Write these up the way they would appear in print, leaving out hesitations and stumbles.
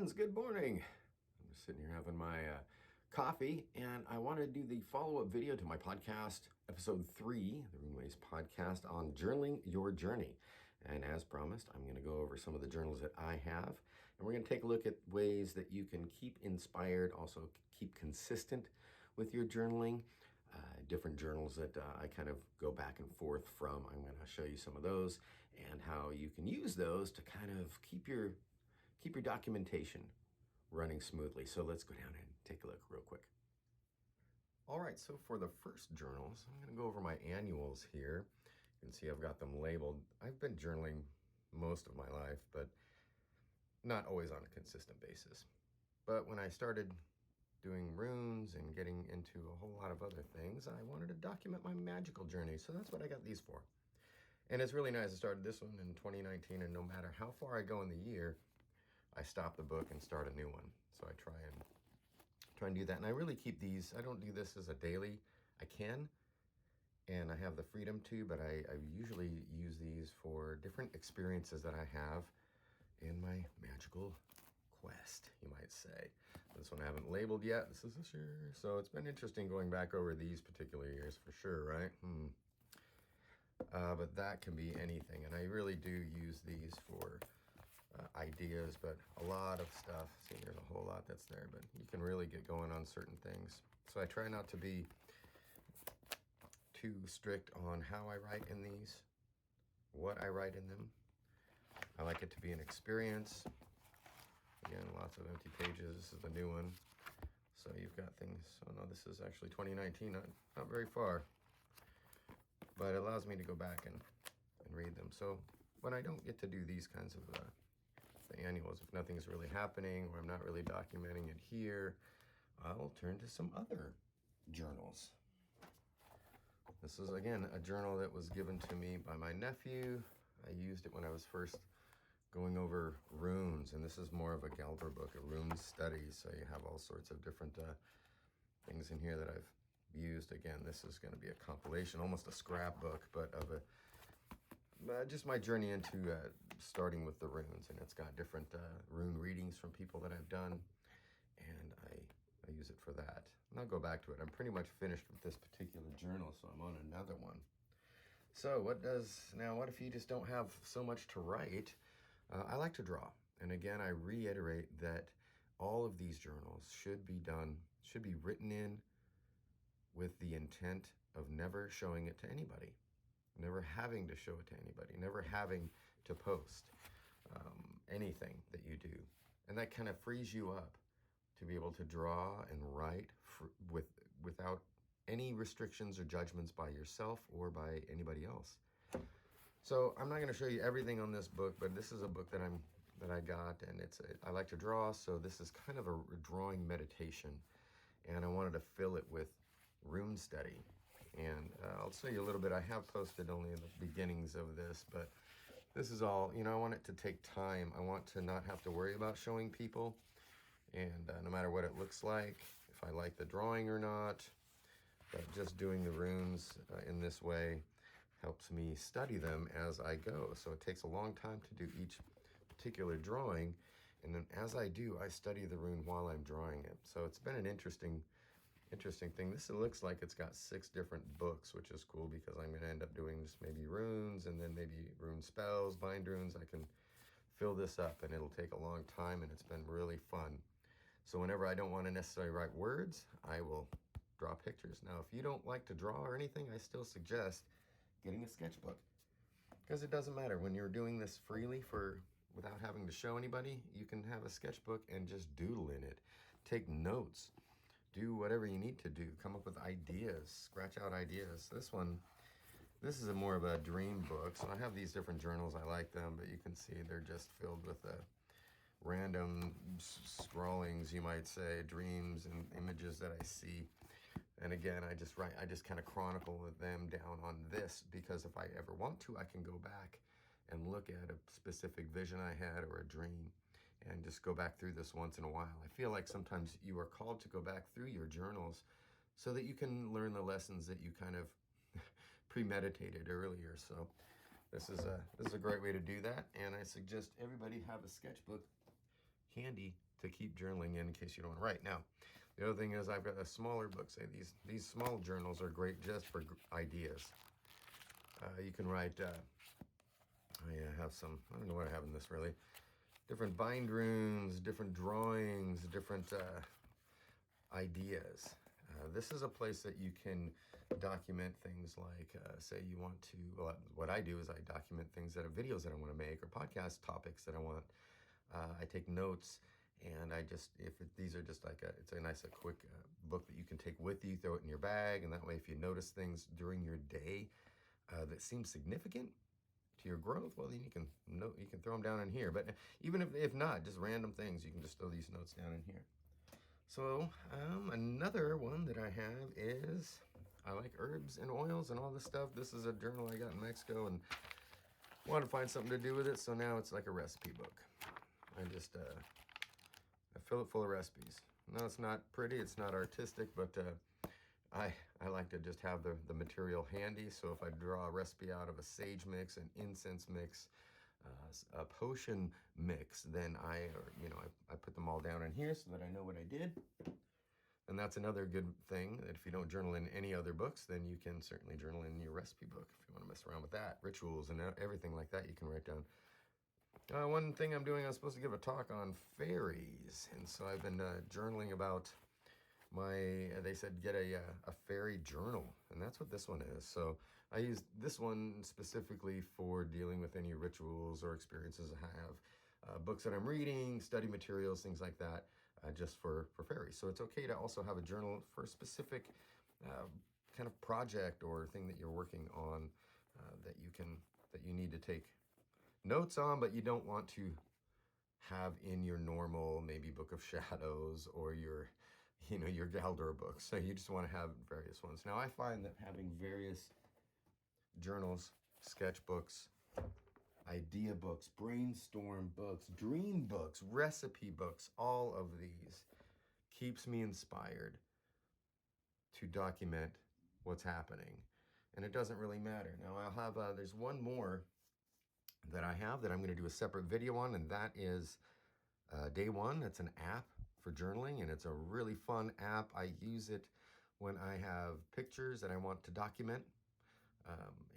friends, good morning. I'm just sitting here having my coffee, and I want to do the follow-up video to my podcast, episode 3, the Runeways podcast on journaling your journey. And as promised, I'm going to go over some of the journals that I have, and we're going to take a look at ways that you can keep inspired, also keep consistent with your journaling. Different journals that I kind of go back and forth from. I'm going to show you some of those and how you can use those to kind of keep your documentation running smoothly. So let's go down and take a look real quick. All right, so for the first journals, I'm going to go over my annuals here. You can see I've got them labeled. I've been journaling most of my life, but not always on a consistent basis. But when I started doing runes and getting into a whole lot of other things, I wanted to document my magical journey. So that's what I got these for. And it's really nice. I started this one in 2019, and no matter how far I go in the year, I stop the book and start a new one. So I try and do that. And I really keep these. I don't do this as a daily. I can, and I have the freedom to, but I usually use these for different experiences that I have in my magical quest, you might say. This one I haven't labeled yet. This is this year. So it's been interesting going back over these particular years for sure, right? But that can be anything. And I really do use these for ideas, but a lot of stuff. See, there's a whole lot that's there, but you can really get going on certain things. So I try not to be too strict on how I write in these, what I write in them. I like it to be an experience. Again, lots of empty pages. This is the new one. So you've got things. Oh no, this is actually 2019, not very far. But it allows me to go back and read them. So when I don't get to do these kinds of the annuals, if nothing's really happening or I'm not really documenting it here, I'll turn to some other journals. This is, again, a journal that was given to me by my nephew. I used it when I was first going over runes, and this is more of a Galber book, a rune study. So you have all sorts of different things in here that I've used. Again, this is going to be a compilation, almost a scrapbook, but of just my journey into starting with the runes. And it's got different rune readings from people that I've done, and I use it for that. And I'll go back to it. I'm pretty much finished with this particular journal, so I'm on another one. So what if you just don't have so much to write? I like to draw. And again, I reiterate that all of these journals should be written in with the intent of never showing it to anybody, never having to show it to anybody, never having to post anything that you do. And that kind of frees you up to be able to draw and write without any restrictions or judgments by yourself or by anybody else. So I'm not going to show you everything on this book, but this is a book that I got, and I like to draw, so this is kind of a drawing meditation, and I wanted to fill it with rune study. And I'll show you a little bit. I have posted only in the beginnings of this, but this is all, I want it to take time. I want to not have to worry about showing people, and no matter what it looks like, if I like the drawing or not, but just doing the runes in this way helps me study them as I go. So it takes a long time to do each particular drawing, and then as I do, I study the rune while I'm drawing it. So it's been an interesting thing. This looks like it's got 6 different books, which is cool because I'm going to end up doing just maybe runes and then maybe rune spells, bind runes. I can fill this up, and it'll take a long time, and it's been really fun. So whenever I don't want to necessarily write words, I will draw pictures. Now, if you don't like to draw or anything, I still suggest getting a sketchbook, because it doesn't matter when you're doing this freely without having to show anybody. You can have a sketchbook and just doodle in it, take notes, do whatever you need to do, come up with ideas, scratch out ideas. This is more of a dream book. So I have these different journals. I like them, but you can see they're just filled with random scrawlings, you might say, dreams and images that I see. And again, I just kind of chronicle them down on this, because if I ever want to, I can go back and look at a specific vision I had or a dream and just go back through this once in a while. I feel like sometimes you are called to go back through your journals so that you can learn the lessons that you kind of premeditated earlier. So this is a great way to do that, and I suggest everybody have a sketchbook handy to keep journaling in case you don't want to write. Now, the other thing is I've got a smaller book. Say these small journals are great just for ideas. You can write, I have some, I don't know what I have in this really, different bind runes, different drawings, different ideas. This is a place that you can document things like, say you want to, well, what I do is I document things that are videos that I want to make or podcast topics that I want. I take notes, and I just, these are just like it's a nice, quick book that you can take with you, throw it in your bag, and that way if you notice things during your day that seem significant to your growth, well, then you can throw them down in here. But even if not, just random things, you can just throw these notes down in here. So another one that I have is, I like herbs and oils and all this stuff. This is a journal I got in Mexico and wanted to find something to do with it, so now it's like a recipe book. I just I fill it full of recipes. No, it's not pretty, it's not artistic, but I like to just have the material handy. So if I draw a recipe out of a sage mix, an incense mix, a potion mix, then I put them all down in here so that I know what I did. And that's another good thing, that if you don't journal in any other books, then you can certainly journal in your recipe book if you want to mess around with that. Rituals and everything like that you can write down. One thing I'm doing, I'm supposed to give a talk on fairies, and so I've been journaling about they said get a fairy journal, and that's what this one is. So I use this one specifically for dealing with any rituals or experiences I have, books that I'm reading, study materials, things like that, just for fairies. So it's okay to also have a journal for a specific kind of project or thing that you're working on, that you need to take notes on, but you don't want to have in your normal, maybe Book of Shadows or your Galdor books. So you just want to have various ones. Now I find that having various journals, sketchbooks, idea books, brainstorm books, dream books, recipe books, all of these keeps me inspired to document what's happening. And it doesn't really matter. Now I'll have, there's one more that I have that I'm going to do a separate video on, and that is Day One. It's an app for journaling, and it's a really fun app. I use it when I have pictures that I want to document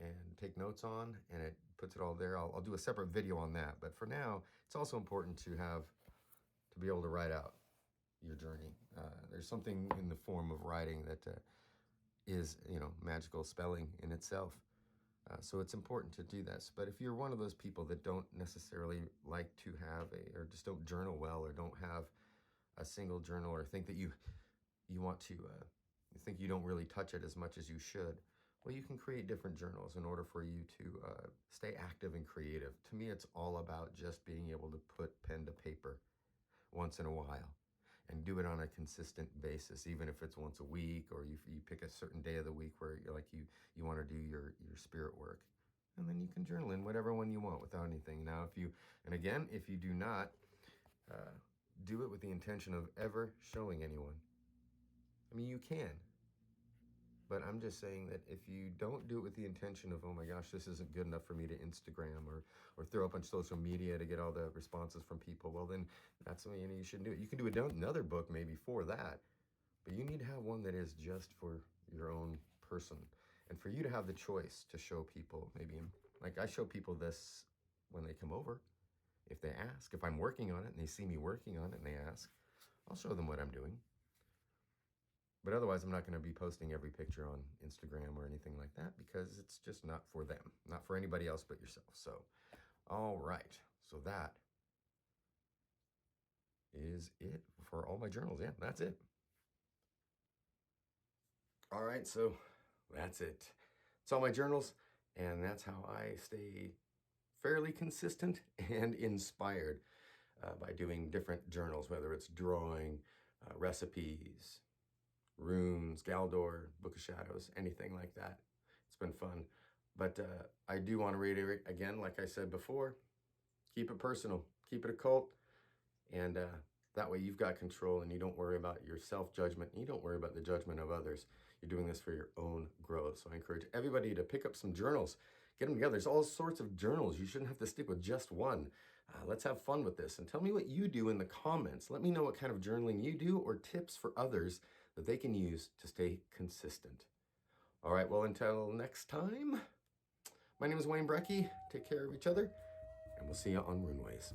and take notes on, and it puts it all there. I'll do a separate video on that, but for now, it's also important to be able to write out your journey. There's something in the form of writing that is, magical spelling in itself. So it's important to do this. But if you're one of those people that don't necessarily like to have or just don't journal well, or don't have a single journal, or think that you want to, you think you don't really touch it as much as you should, well, you can create different journals in order for you to stay active and creative. To me, it's all about just being able to put pen to paper once in a while and do it on a consistent basis, even if it's once a week, or you pick a certain day of the week where you want to do your spirit work. And then you can journal in whatever one you want without anything. Now, if you do not do it with the intention of ever showing anyone, I mean, you can. But I'm just saying that if you don't do it with the intention of, oh my gosh, this isn't good enough for me to Instagram or throw up on social media to get all the responses from people, well, then that's the way you shouldn't do it. You can do another book maybe for that, but you need to have one that is just for your own person. And for you to have the choice to show people, maybe, like I show people this when they come over. If they ask, if I'm working on it and they see me working on it and they ask, I'll show them what I'm doing. But otherwise, I'm not going to be posting every picture on Instagram or anything like that, because it's just not for them, not for anybody else but yourself. So, all right. So that is it for all my journals. Yeah, that's it. All right. So that's it. It's all my journals, and that's how I stay fairly consistent and inspired by doing different journals, whether it's drawing, recipes, runes, Galdor, Book of Shadows, anything like that. It's been fun. But I do want to reiterate again, like I said before, keep it personal, keep it occult, and that way you've got control and you don't worry about your self-judgment, and you don't worry about the judgment of others. You're doing this for your own growth. So I encourage everybody to pick up some journals, get them together. There's all sorts of journals. You shouldn't have to stick with just one. Let's have fun with this, and tell me what you do in the comments. Let me know what kind of journaling you do or tips for others that they can use to stay consistent. All right, well, until next time, my name is Wayne Brecky. Take care of each other, and we'll see you on Runeways.